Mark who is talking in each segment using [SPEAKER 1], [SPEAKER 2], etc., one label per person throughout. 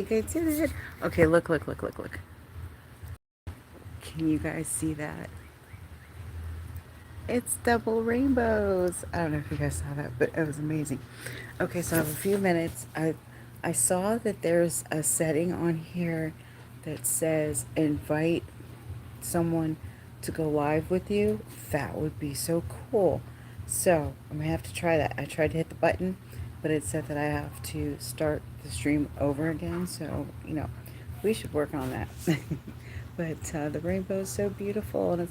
[SPEAKER 1] I did it. Okay, look. Can you guys see that? It's double rainbows. I don't know if you guys saw that, but it was amazing. Okay, so I have a few minutes. I saw that there's a setting on here that says invite someone to go live with you. That would be so cool. So I'm gonna have to try that. I tried to hit the button, but it said that I have to start the stream over again. So we should work on that. But the rainbow is so beautiful, and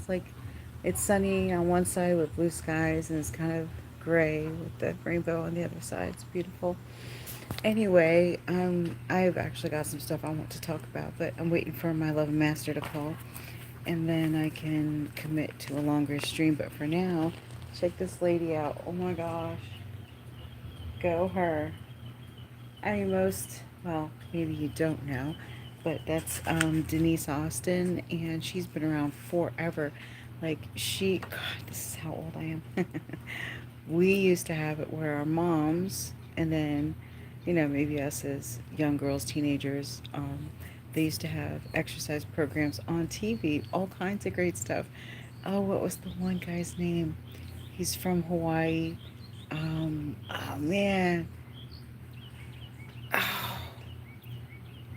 [SPEAKER 1] it's sunny on one side with blue skies, and it's kind of gray with the rainbow on the other side. It's beautiful. Anyway, I've actually got some stuff I want to talk about, but I'm waiting for my love master to call, and then I can commit to a longer stream. But for now, check this lady out. Oh my gosh, go her. I mean, well, maybe you don't know, but that's Denise Austin, and she's been around forever. God, this is how old I am. We used to have it where our moms, and then, maybe us as young girls, teenagers, they used to have exercise programs on TV, all kinds of great stuff. Oh, what was the one guy's name? He's from Hawaii. Oh man. Oh,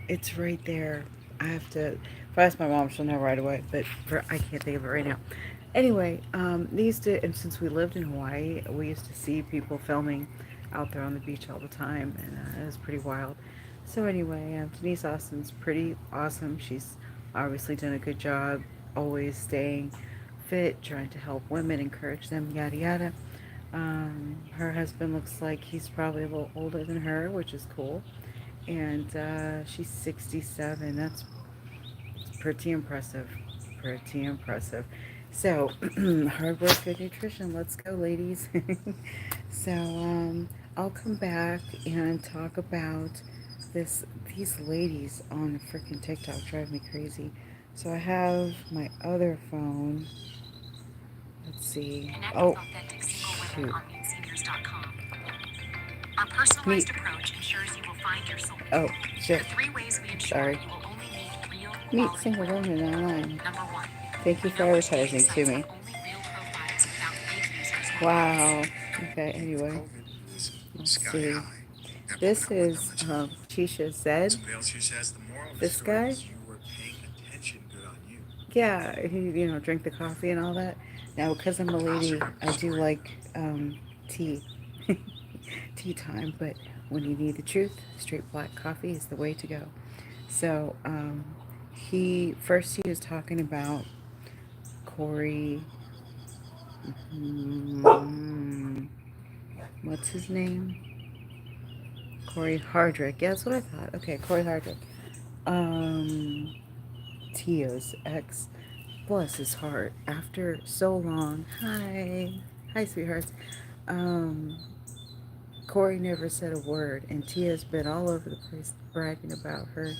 [SPEAKER 1] it's right there. I have to. If I ask my mom, she'll know right away. But I can't think of it right now. Anyway, they used to, and since we lived in Hawaii, we used to see people filming out there on the beach all the time, and it was pretty wild. So anyway, Denise Austin's pretty awesome. She's obviously done a good job, always staying fit, trying to help women, encourage them, yada yada. Her husband looks like he's probably a little older than her, which is cool, and she's 67. That's pretty impressive. Pretty impressive. So, hard work, good nutrition. Let's go, ladies. So, I'll come back and talk about these ladies on freaking TikTok drive me crazy. So I have my other phone. Let's see. Oh, shoot. Our personalized approach ensures you will find your soulmate. Oh, shit. The three ways we ensure sorry. You will only meet real meet single women online. Number one. Thank you for advertising to me. Wow. Okay, anyway. Let's see. This is Chisha Zed. This guy. Yeah, he, drink the coffee and all that. Now, because I'm a lady, I do like tea. Tea time, but when you need the truth, straight black coffee is the way to go. So, he was talking about Corey, mm, what's his name? Corey Hardrick. Yeah, that's what I thought. Okay, Corey Hardrick. Um, Tio's ex. Bless his heart. After so long. Hi, sweethearts. Um, Corey never said a word, and Tia's been all over the place bragging about her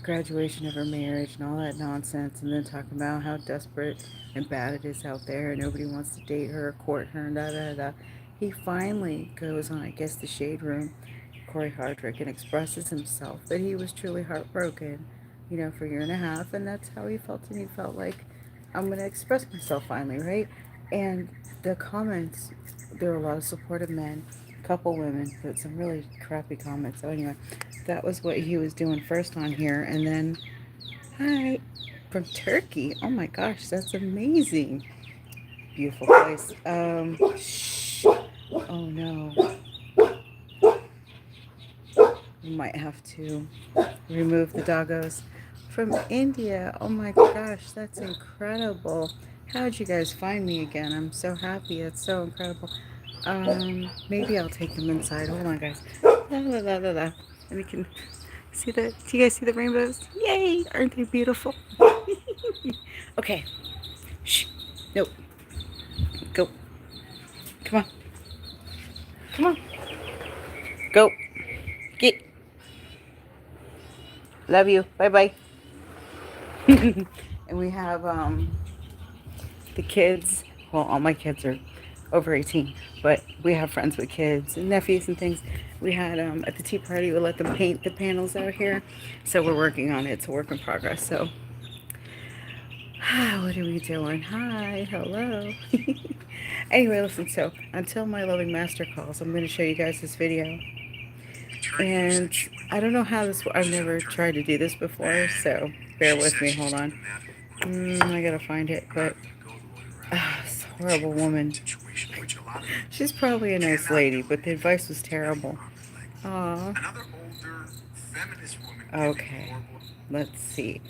[SPEAKER 1] graduation of her marriage and all that nonsense, and then talking about how desperate and bad it is out there, and nobody wants to date her, court her, and da da da. He finally goes on, I guess, the shade room, Corey Hardrick, and expresses himself that he was truly heartbroken, for a year and a half, and that's how he felt, and he felt like I'm gonna express myself finally, right? And the comments, there were a lot of supportive men, a couple women, but some really crappy comments. So anyway, that was what he was doing first on here, and then hi from Turkey. Oh my gosh, that's amazing. Beautiful place. Shh. Oh no, we might have to remove the doggos from India. Oh my gosh, that's incredible. How'd you guys find me again? I'm so happy. It's so incredible. Maybe I'll take them inside. Hold on, guys. La, la, la, la, la. And we can see the. Do you guys see the rainbows? Yay! Aren't they beautiful? Okay. Shh. Nope. Go. Come on. Come on. Go. Get. Love you. Bye bye. And we have the kids. Well, all my kids are over 18, but we have friends with kids and nephews and things. We had at the tea party, we let them paint the panels out here, so we're working on it. It's a work in progress. So, what are we doing? Hi, hello. Anyway, listen. So until my loving master calls, I'm going to show you guys this video. And I don't know how this. I've never tried to do this before, so bear with me. Hold on. I gotta find it, but this horrible woman. She's probably a nice lady, but the advice was terrible. Aw. Okay, let's see.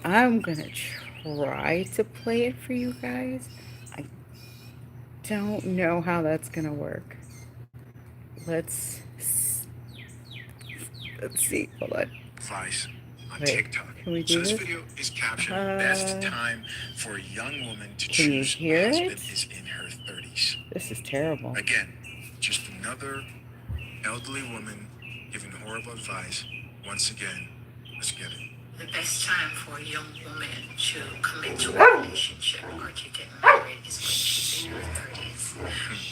[SPEAKER 1] I'm gonna try to play it for you guys. I don't know how that's gonna work. Let's let's see. Hold on. Advice on TikTok. Can we do this? This video is captioned "Best time for a young woman to choose a husband is in her 30s." This is terrible. Again, just another elderly woman giving horrible advice. Once again, let's get it. The best time for a young woman to commit to a relationship or to get married is when she's in her 30s.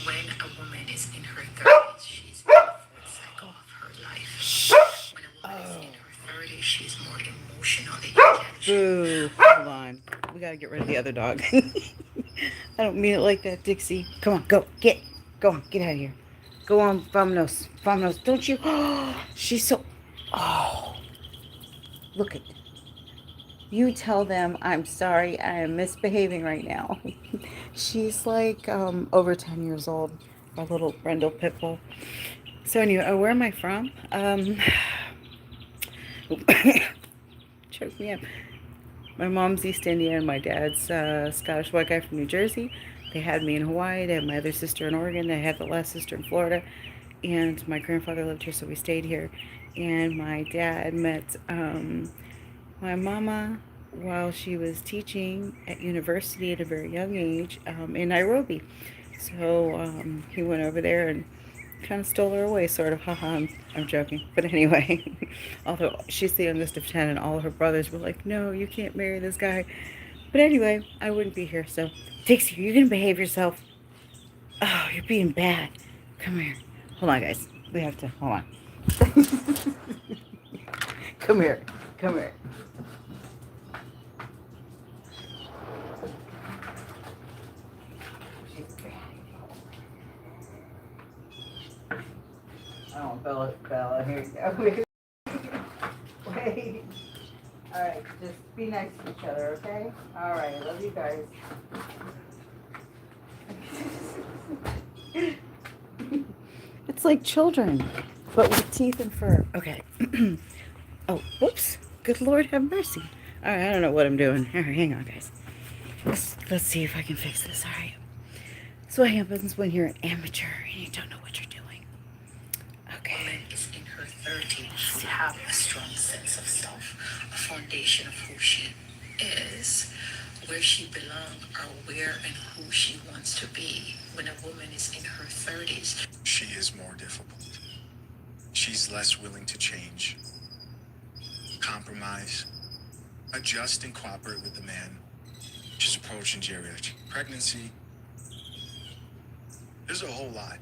[SPEAKER 1] When a woman is in her 30s, she's in the full cycle of her life. When a woman is in her 30s, she's more emotionally intelligent. Boo. Hold on. We gotta get rid of the other dog. I don't mean it like that, Dixie. Come on, go. Go on, get out of here. Go on, vámonos. Vámonos. Don't you? She's so... Oh. Look at... You tell them I'm sorry, I am misbehaving right now. She's like over 10 years old, a little brindle pit bull. So anyway, where am I from? Choke me up. My mom's East Indian, my dad's Scottish white guy from New Jersey. They had me in Hawaii. They had my other sister in Oregon. They had the last sister in Florida. And my grandfather lived here, so we stayed here. And my dad met my mama while she was teaching at university at a very young age in Nairobi. So he went over there and kind of stole her away, sort of. Haha, I'm joking. But anyway, although she's the youngest of 10 and all her brothers were like, no, you can't marry this guy. But anyway, I wouldn't be here. So, Dixie, you're going to behave yourself. Oh, you're being bad. Come here. Hold on, guys. We have to, hold on. Come here. Come here. Oh, Bella, here you go. Wait. All right, just be nice to each other, okay? All right, I love you guys. It's like children, but with teeth and fur. Okay. Oh, whoops. Good Lord have mercy. All right, I don't know what I'm doing. All right, hang on, guys. Let's see if I can fix this. All right. So what happens when you're an amateur and you don't know what you're doing? Okay. Woman is in her 30s to have a strong sense of self, a foundation of who she is, where she belongs, or where and who she wants to be. When a woman is in her 30s, she is more difficult. She's less willing to change, compromise, adjust, and cooperate with the man. She's approaching geriatric pregnancy. There's a whole lot.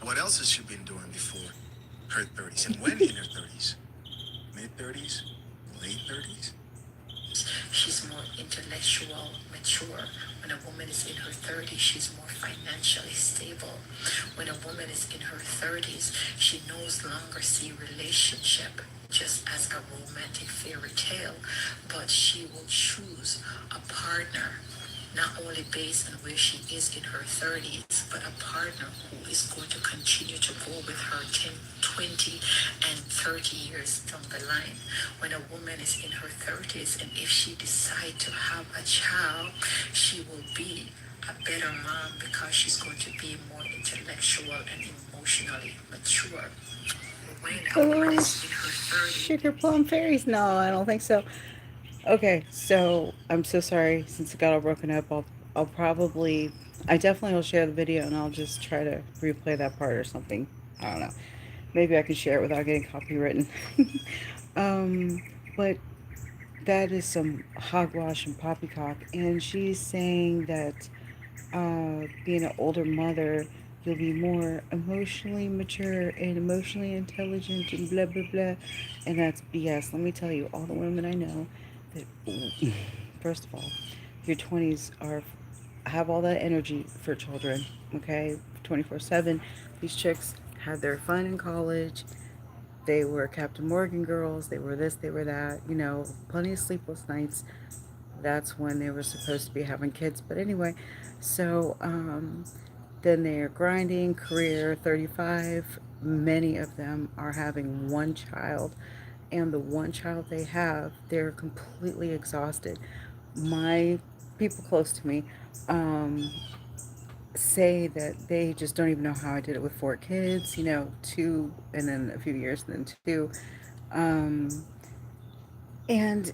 [SPEAKER 1] What else has she been doing before her 30s? And when in her 30s? Mid-30s? Late 30s? She's more intellectual, mature. When a woman is in her 30s, she's more financially stable. When a woman is in her 30s, she no longer sees relationship just as a romantic fairy tale, but she will choose a partner not only based on where she is in her 30s, but a partner who is going to continue to go with her 10, 20, and 30 years down the line. When a woman is in her 30s, and if she decides to have a child, she will be a better mom because she's going to be more intellectual and emotionally mature. When a woman is in her 30s... Sugar plum fairies? No, I don't think so. Okay, so I'm so sorry since it got all broken up. I'll probably, I definitely will share the video and I'll just try to replay that part or something. I don't know. Maybe I can share it without getting copywritten. But that is some hogwash and poppycock. And she's saying that being an older mother, you'll be more emotionally mature and emotionally intelligent and blah blah blah, and that's BS. Let me tell you, all the women I know that, first of all, your 20s are have all that energy for children. Okay, 24/7. These chicks had their fun in college. They were Captain Morgan girls. They were this. They were that. You know, plenty of sleepless nights. That's when they were supposed to be having kids. But anyway, so then they're grinding, career 35. Many of them are having one child, and the one child they have, they're completely exhausted. My people close to me say that they just don't even know how I did it with four kids, you know, two, and then a few years, and then two. Um, and,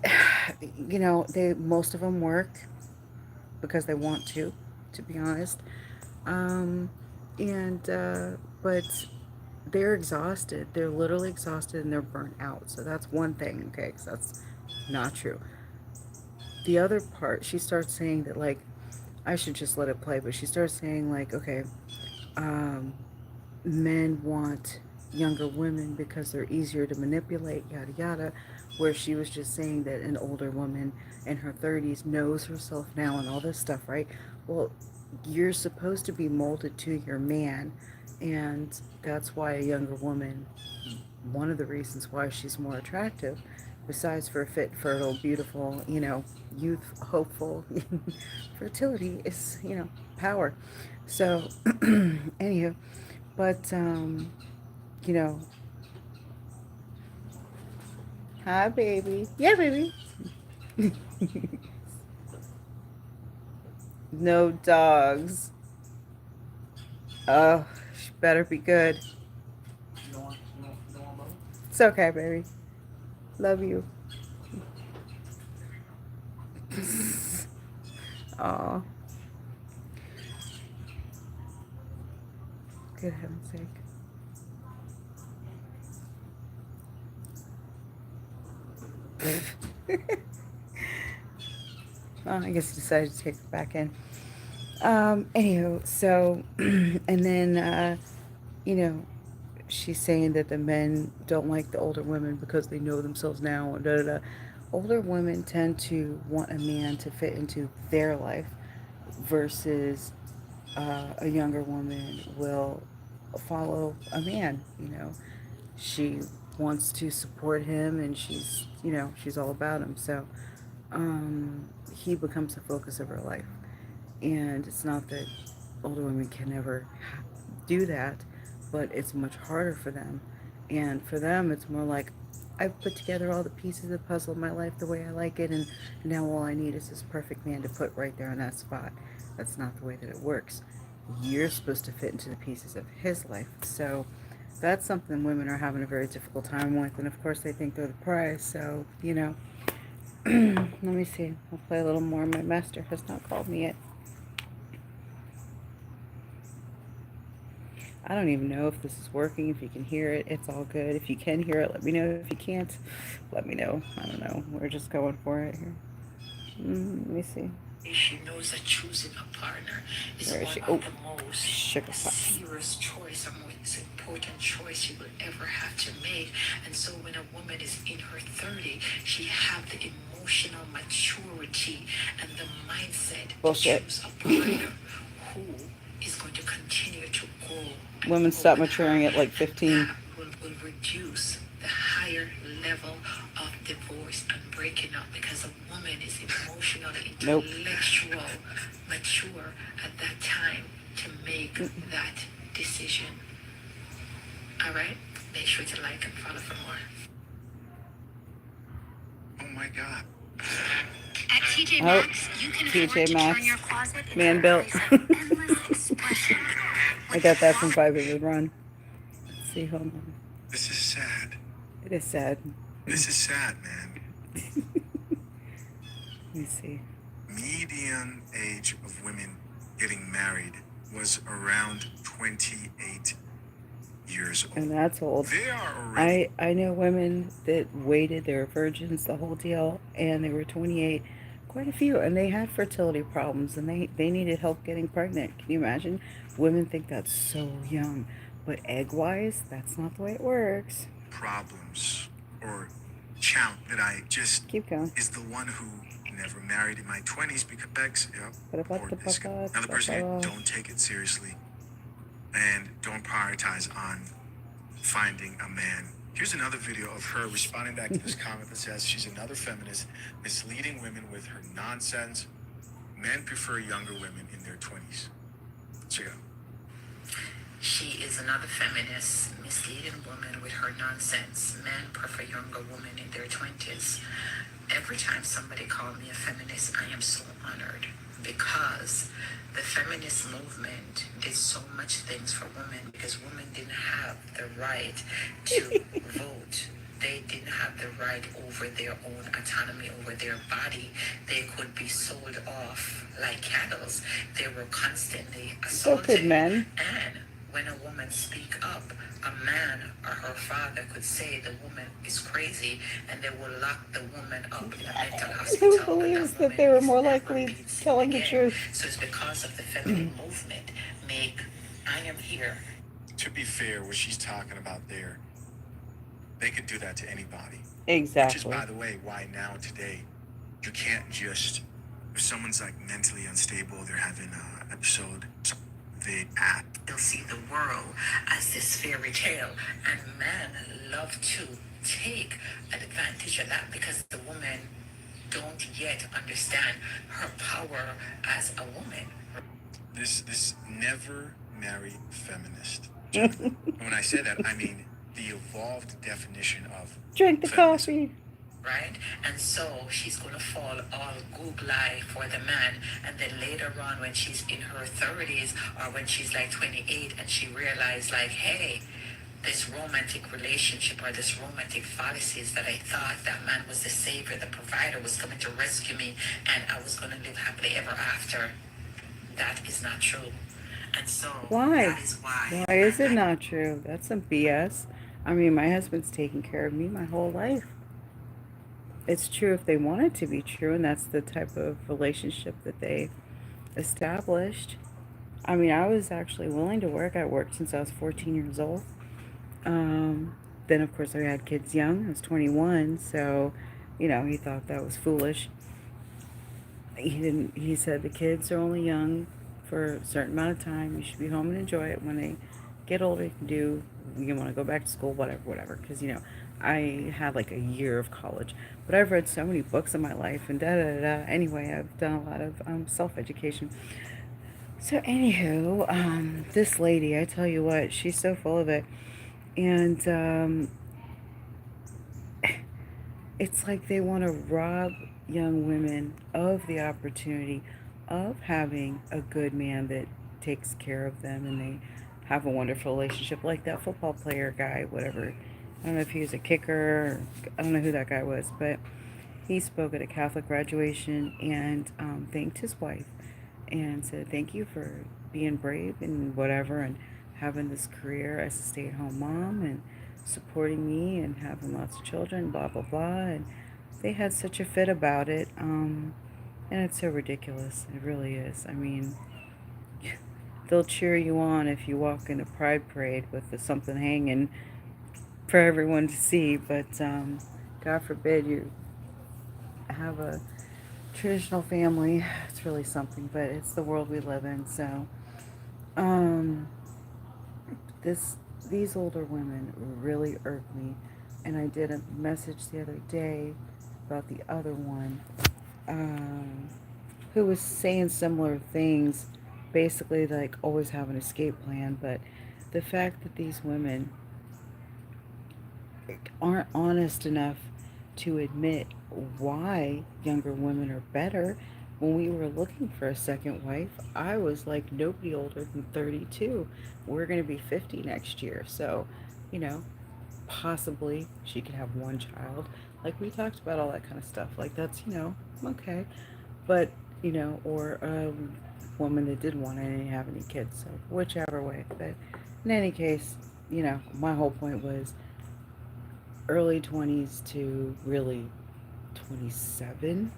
[SPEAKER 1] you know, most of them work because they want to be honest. Um, but they're exhausted. They're literally exhausted and they're burnt out. So that's one thing, okay? Because that's not true. The other part, she starts saying that, like, I should just let it play, but she starts saying, like, okay, um, men want younger women because they're easier to manipulate, yada yada. Where she was just saying that an older woman in her 30s knows herself now and all this stuff, right? Well, you're supposed to be molded to your man, and that's why a younger woman, one of the reasons why she's more attractive, besides for fit, fertile, beautiful, you know, youth, hopeful, fertility is, you know, power. So, anywho, but you know, hi baby, yeah baby. No dogs. Oh, she better be good. It's okay, baby. Love you. Oh, good heaven's sake. Oh, I guess he decided to take it back in. Anywho, so, and then, you know, she's saying that the men don't like the older women because they know themselves now and da da da. Older women tend to want a man to fit into their life versus a younger woman will follow a man, you know. She wants to support him and she's, you know, she's all about him. So he becomes the focus of her life. And it's not that older women can never do that, but it's much harder for them. And for them, it's more like, I've put together all the pieces of the puzzle of my life the way I like it, and now all I need is this perfect man to put right there in that spot. That's not the way that it works. You're supposed to fit into the pieces of his life. So that's something women are having a very difficult time with, and of course they think they're the prize. So, you know, let me see. I'll play a little more. My master has not called me yet. I don't even know if this is working. If you can hear it, it's all good. If you can hear it, let me know. If you can't, let me know. I don't know. We're just going for it here. Let me see.
[SPEAKER 2] She knows that choosing a partner is
[SPEAKER 1] Where is
[SPEAKER 2] one
[SPEAKER 1] she?
[SPEAKER 2] of
[SPEAKER 1] Oh,
[SPEAKER 2] the most
[SPEAKER 1] sugar pops.
[SPEAKER 2] serious choice or most important choice you will ever have to make. And so when a woman is in her 30s, she have the emotional maturity and the mindset to
[SPEAKER 1] Bullshit.
[SPEAKER 2] choose a partner who is going to continue to grow and
[SPEAKER 1] Women
[SPEAKER 2] grow
[SPEAKER 1] stop
[SPEAKER 2] with her.
[SPEAKER 1] maturing at like
[SPEAKER 2] And
[SPEAKER 1] 15.
[SPEAKER 2] that will reduce the higher level of divorce and breaking up because a woman is emotionally,
[SPEAKER 1] Nope.
[SPEAKER 2] intellectual, mature at that time to make that decision. All right? Make sure to like and follow for more. Oh my God. At TJ
[SPEAKER 1] Oh,
[SPEAKER 2] Maxx, you can afford
[SPEAKER 1] TJ
[SPEAKER 2] to turn your
[SPEAKER 1] Maxx.
[SPEAKER 2] closet into
[SPEAKER 1] Man
[SPEAKER 2] a
[SPEAKER 1] built.
[SPEAKER 2] place of endless expression.
[SPEAKER 1] I got that from Five It Would Run. Let's see, hold on.
[SPEAKER 2] This is sad.
[SPEAKER 1] It is sad.
[SPEAKER 2] This is sad, man.
[SPEAKER 1] Let me see.
[SPEAKER 2] Median age of women getting married was around 28 years old.
[SPEAKER 1] And that's old.
[SPEAKER 2] They are already.
[SPEAKER 1] I know women that waited, they were virgins, the whole deal, and they were 28. quite a few, and they had fertility problems, and they needed help getting pregnant. Can you imagine? Women think that's so young, but egg wise, that's not the way it works.
[SPEAKER 2] Problems or challenge that I just
[SPEAKER 1] Keep going.
[SPEAKER 2] is the one who never married in my 20s because yep, poor this guy. Another person who
[SPEAKER 1] Ba-da-ba-da-ba-ba.
[SPEAKER 2] don't take it seriously and don't prioritize on finding a man. Here's another video of her responding back to this comment that says she's another feminist misleading women with her nonsense. Men prefer younger women in their 20s. Check it out. She is another feminist, misleading women with her nonsense. Men prefer younger women in their 20s. Every time somebody calls me a feminist, I am so honored because the feminist movement did so much things for women because women didn't have the right to vote. They didn't have the right over their own autonomy over their body. They could be sold off like cattle. They were constantly
[SPEAKER 1] So could
[SPEAKER 2] assaulted.
[SPEAKER 1] men.
[SPEAKER 2] And when a woman speak up, a man or her father could say the woman is crazy and they will lock the woman up in a mental
[SPEAKER 1] Who
[SPEAKER 2] hospital and
[SPEAKER 1] believes
[SPEAKER 2] that
[SPEAKER 1] that
[SPEAKER 2] woman
[SPEAKER 1] they were
[SPEAKER 2] is
[SPEAKER 1] more
[SPEAKER 2] never
[SPEAKER 1] likely
[SPEAKER 2] being seen
[SPEAKER 1] telling the
[SPEAKER 2] again.
[SPEAKER 1] truth?
[SPEAKER 2] So it's because of the feminine movement make I am here. To be fair, what she's talking about there, they could do that to anybody. Which is,
[SPEAKER 1] Exactly.
[SPEAKER 2] by the way, why now today you can't just if someone's like mentally unstable, they're having a episode, they act. They'll see the world as this fairy tale, and men love to take advantage of that because the woman don't yet understand her power as a woman. This never marry feminist gentleman. And when I say that, I mean the evolved definition of
[SPEAKER 1] Drink the
[SPEAKER 2] feminism.
[SPEAKER 1] coffee.
[SPEAKER 2] Right? And so she's going to fall all googly for the man. And then later on, when she's in her 30s or when she's like 28 and she realized, like, hey, this romantic relationship or this romantic fallacies that I thought that man was the savior, the provider was coming to rescue me and I was going to live happily ever after. That is not true. And so
[SPEAKER 1] Why?
[SPEAKER 2] that is why
[SPEAKER 1] Why is it not true? That's some BS. I mean, my husband's taken care of me my whole life. It's true if they want it to be true, and that's the type of relationship that they established. I mean, I was actually willing to work. I worked since I was 14 years old. Then, of course, I had kids young. I was 21, so, he thought that was foolish. He didn't. He said the kids are only young for a certain amount of time. You should be home and enjoy it. When they get older, you can do. You want to go back to school, whatever, whatever. Because I had like a year of college, but I've read so many books in my life and da da da. Anyway, I've done a lot of self education. So anywho, this lady, I tell you what, she's so full of it, and it's like they want to rob young women of the opportunity of having a good man that takes care of them and they have a wonderful relationship like that football player guy, whatever. I don't know if he was a kicker or I don't know who that guy was, but he spoke at a Catholic graduation and thanked his wife and said, "Thank you for being brave and whatever, and having this career as a stay at home mom, and supporting me, and having lots of children, blah, blah, blah." And they had such a fit about it. And it's so ridiculous. It really is. I mean, they'll cheer you on if you walk in a pride parade with something hanging for everyone to see, but God forbid you have a traditional family. It's really something, but it's the world we live in. So, um, this these older women really irk me, and I did a message the other day about the other one, um, who was saying similar things, basically like always have an escape plan, but the fact that these women aren't honest enough to admit why younger women are better. When we were looking for a second wife, I was like nobody older than 32. We're going to be 50 next year. So, you know, possibly she could have one child. Like we talked about all that kind of stuff. Like that's, okay. But, or a woman that didn't want to have any kids. So whichever way. But in any case, my whole point was early 20s to really 27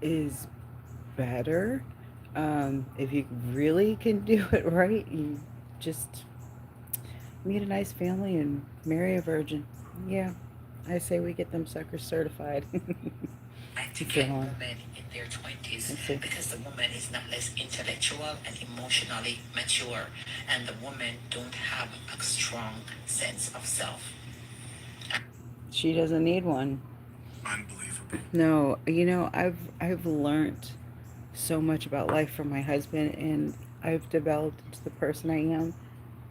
[SPEAKER 1] is better. If you really can do it right, you just meet a nice family and marry a virgin. Yeah, I say we get them suckers certified.
[SPEAKER 2] Like to
[SPEAKER 1] Let's see,
[SPEAKER 2] get
[SPEAKER 1] hold on.
[SPEAKER 2] women in their 20s
[SPEAKER 1] Let's see.
[SPEAKER 2] because the woman is not less intellectual and emotionally mature, and the woman don't have a strong sense of self.
[SPEAKER 1] She doesn't need one.
[SPEAKER 2] Unbelievable.
[SPEAKER 1] No, I've learned so much about life from my husband, and I've developed into the person I am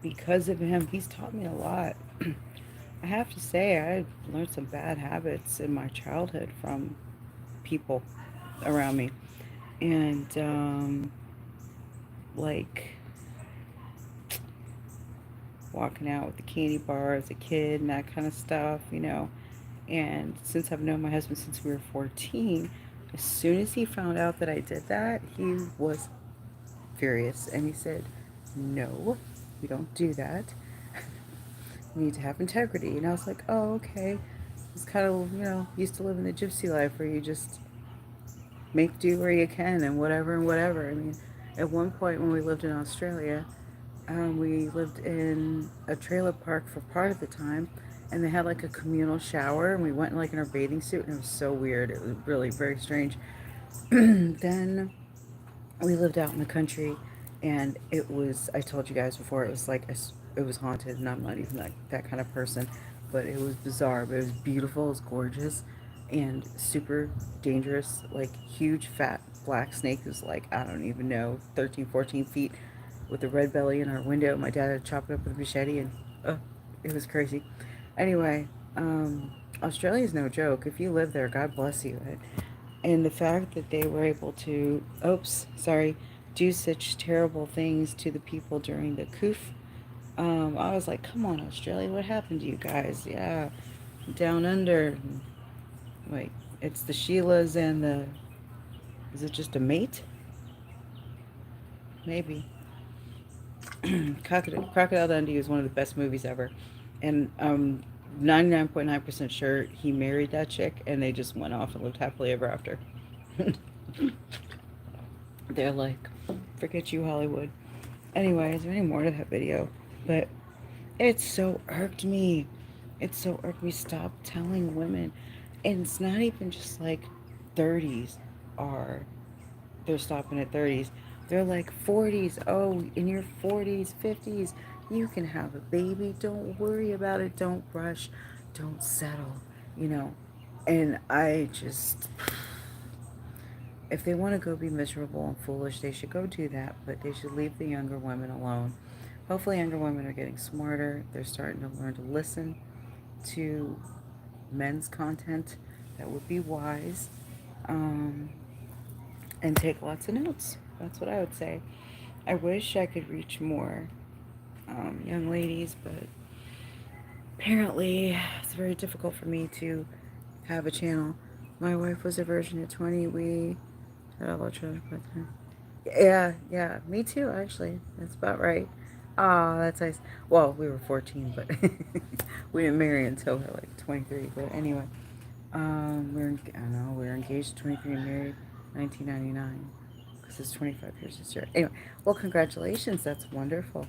[SPEAKER 1] because of him. He's taught me a lot. I have to say, I learned some bad habits in my childhood from people around me, and like walking out with the candy bar as a kid and that kind of stuff. And since I've known my husband since we were 14, as soon as he found out that I did that, he was furious and he said, "No, we don't do that. You need to have integrity." And I was like, "Oh, okay." It's kind of, used to live in the gypsy life where you just make do where you can and whatever and whatever. I mean, at one point when we lived in Australia, we lived in a trailer park for part of the time, and they had like a communal shower, and we went like in our bathing suit, and it was so weird. It was really very strange. Then we lived out in the country, and it was, I told you guys before, it was like it was haunted, and I'm not even that kind of person, but it was bizarre, but it was beautiful, it was gorgeous, and super dangerous. Like huge fat black snake was like, I don't even know, 13, 14 feet, with a red belly in our window. My dad had chopped it up with a machete, and it was crazy. Anyway, Australia's no joke. If you live there, God bless you. And the fact that they were able to, oops, sorry, do such terrible things to the people during the coup, I was like, come on, Australia, what happened to you guys? Yeah, down under. Wait, it's the Sheilas and the, is it just a mate? Maybe. Crocodile Dundee is one of the best movies ever. And 99.9% sure he married that chick and they just went off and lived happily ever after. They're like, forget you, Hollywood. Anyway, is there any more to that video? But it so irked me. It so irked me. Stop telling women. And it's not even just like 30s are, they're stopping at 30s. They're like 40s. Oh, in your 40s, 50s, you can have a baby. Don't worry about it. Don't rush. Don't settle. You know. And I just, if they want to go be miserable and foolish, they should go do that, but they should leave the younger women alone. Hopefully, younger women are getting smarter. They're starting to learn to listen to men's content that would be wise, um, and take lots of notes. That's what I would say. I wish I could reach more young ladies, but apparently it's very difficult for me to have a channel. My wife was a virgin at 20. We had all our children by the time. Yeah, yeah, me too, actually. That's about right. Oh, that's nice. Well, we were 14, but we didn't marry until we were like 23. But anyway, I don't know, we were engaged at 23 and married 1999 because it's 25 years this year. Anyway, well, congratulations. That's wonderful.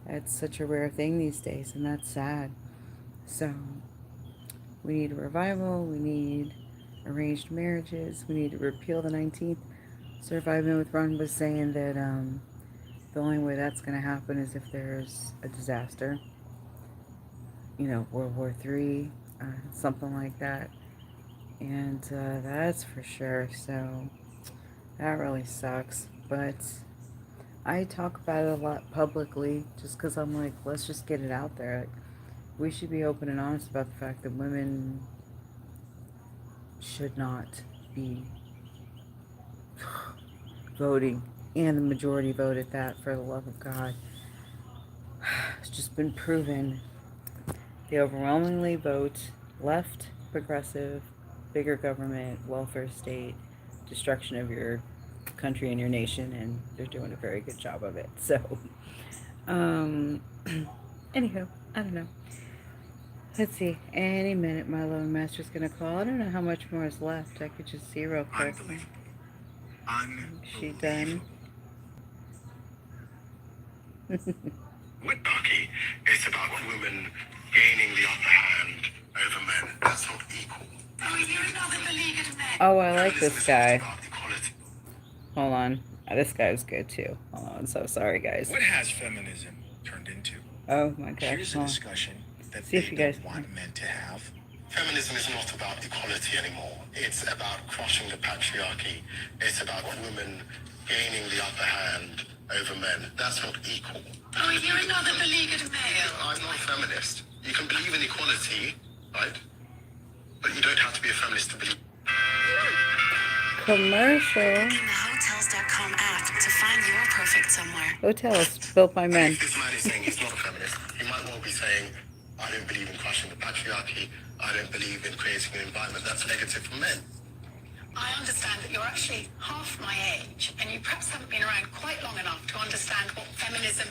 [SPEAKER 1] That's such a rare thing these days, and that's sad. So, we need a revival. We need arranged marriages. We need to repeal the 19th. Surviving with Ron was saying that the only way that's going to happen is if there's a disaster, World War III, something like that. And that's for sure. So that really sucks. But I talk about it a lot publicly just because I'm like, let's just get it out there. Like, we should be open and honest about the fact that women should not be voting, and the majority vote at that, for the love of God. It's just been proven. They overwhelmingly vote left, progressive, bigger government, welfare state, destruction of your country and your nation, and they're doing a very good job of it. So, um, anywho, I don't know. Let's see. Any minute, my loving master's gonna call. I don't know how much more is left. I could just see real quick.
[SPEAKER 2] Unbelievable.
[SPEAKER 1] She done?
[SPEAKER 2] Unbelievable. With Bucky, it's about women gaining the upper hand over men. That's not equal. Oh, you're another beleaguered man.
[SPEAKER 1] Oh, I like
[SPEAKER 2] Feminism
[SPEAKER 1] this
[SPEAKER 2] is not
[SPEAKER 1] guy.
[SPEAKER 2] about equality.
[SPEAKER 1] Hold on. This guy's good too. Hold on. So sorry, guys.
[SPEAKER 2] What has feminism turned into?
[SPEAKER 1] Oh my gosh.
[SPEAKER 2] Here's a discussion that
[SPEAKER 1] See
[SPEAKER 2] they
[SPEAKER 1] if you guys
[SPEAKER 2] don't want men to have. Feminism is not about equality anymore. It's about crushing the patriarchy. It's about women gaining the upper hand over men. That's not equal. Oh, you're another beleaguered male. I'm not a feminist. You can believe in equality, right? But you don't have to be a feminist to believe.
[SPEAKER 1] commercial.
[SPEAKER 2] In the Hotels.com app to find your perfect somewhere.
[SPEAKER 1] Hotels built by men.
[SPEAKER 2] This man is saying he's not a feminist. He might well be saying, I don't believe in crushing the patriarchy. I don't believe in creating an environment that's negative for men. I understand that you're actually half my age, and you perhaps haven't been around quite long enough to understand what feminism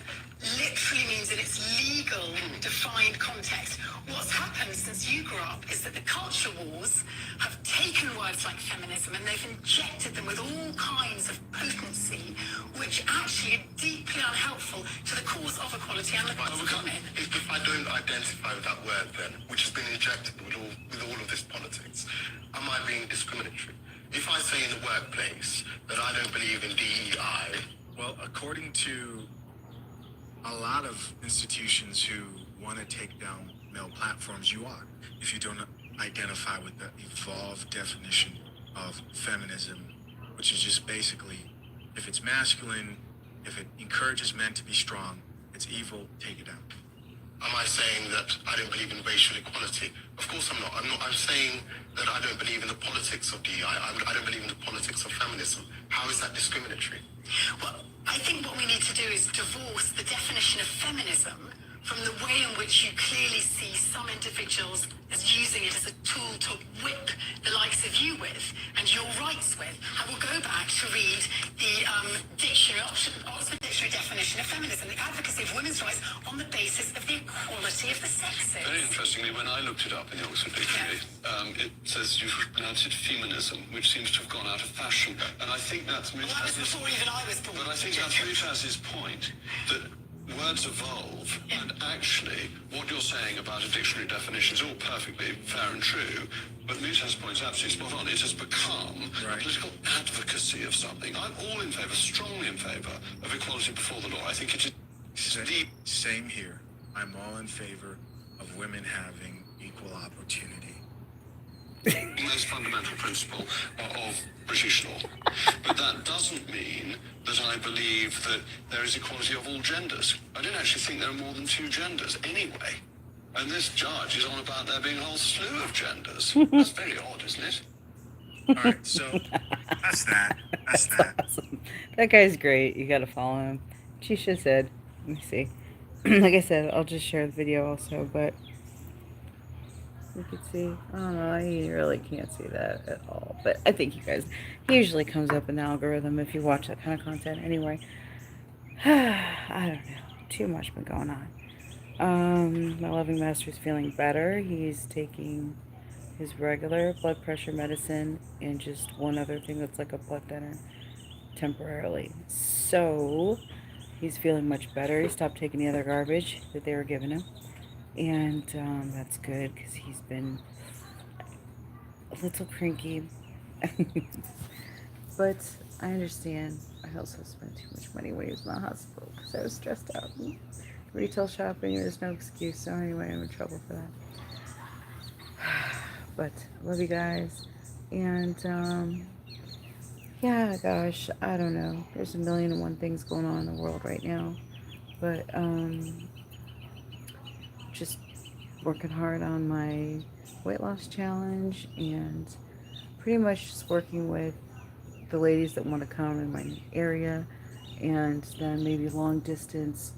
[SPEAKER 2] literally means in its legal, defined context. What's happened since you grew up is that the culture wars have taken words like feminism and they've injected them with all kinds of potency, which actually are deeply unhelpful to the cause of equality and the rights of women. If I don't identify with that word then, which has been injected with all of this politics, am I being discriminatory? If I say in the workplace that I don't believe in DEI, well, according to a lot of institutions who want to take down male platforms, you are. If you don't identify with the evolved definition of feminism, which is just basically, if it's masculine, if it encourages men to be strong, it's evil, take it out. Am I saying that I don't believe in racial equality? Of course I'm not. I'm saying that I don't believe in the politics of DEI. I don't believe in the politics of feminism. How is that discriminatory? Well, I think what we need to do is divorce the definition of feminism from the way in which you clearly see some individuals as using it as a tool to whip the likes of you with and your rights with. I will go back to read the Oxford Dictionary definition of feminism, the advocacy of women's rights on the basis of the equality of the sexes. Very interestingly, when I looked it up in the Oxford Dictionary, it says you pronounce it feminism, which seems to have gone out of fashion. And I think that's before even I was born. But I think that's Mutaz's point, that words evolve, and actually, what you're saying about a dictionary definition is all perfectly fair and true, but Mutaz's point is absolutely spot on. It has become a political advocacy of something. I'm all in favour, strongly in favour, of equality before the law. I think it is deep. Same here. I'm all in favour of women having equal opportunity. The most fundamental principle of British law. But that doesn't mean that I believe that there is equality of all genders. I don't actually think there are more than two genders anyway. And this judge is on about there being a whole slew of genders. That's very odd, isn't it? All right, so that's that. That's that.
[SPEAKER 1] Awesome. That guy's great. You gotta follow him. Chisha said, let me see. Like I said, I'll just share the video also, but you can see, I don't know, you really can't see that at all. But I think you guys, he usually comes up in the algorithm if you watch that kind of content anyway. I don't know. Too much been going on. My loving master's feeling better. He's taking his regular blood pressure medicine and just one other thing that's like a blood thinner temporarily. So he's feeling much better. He stopped taking the other garbage that they were giving him. And that's good because he's been a little cranky. But I understand. I also spent too much money when he was in the hospital because I was stressed out. Retail shopping, there's no excuse. So anyway, I'm in trouble for that. But love you guys. And yeah, gosh, I don't know. There's a million and one things going on in the world right now. But just working hard on my weight loss challenge and pretty much just working with the ladies that want to come in my area, and then maybe long distance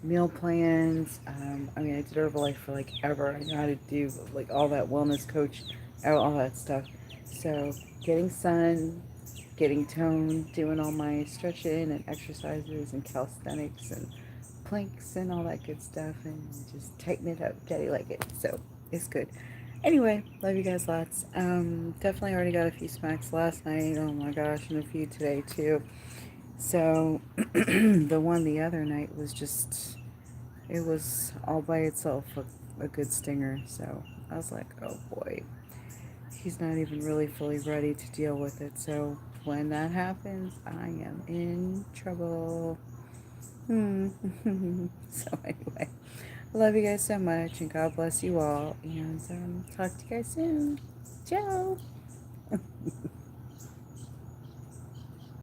[SPEAKER 1] meal plans. I mean, I did Herbalife for like ever. I know how to do like all that wellness coach, all that stuff. So getting sun, getting toned, doing all my stretching and exercises and calisthenics and planks and all that good stuff and just tighten it up. Daddy like it. So it's good. Anyway, love you guys lots. Definitely already got a few smacks last night. Oh my gosh, and a few today too. So the one the other night was just, it was all by itself a good stinger. So I was like, oh boy, he's not even really fully ready to deal with it. So when that happens, I am in trouble. Hmm. So anyway, I love you guys so much, and God bless you all. And talk to you guys soon. Ciao.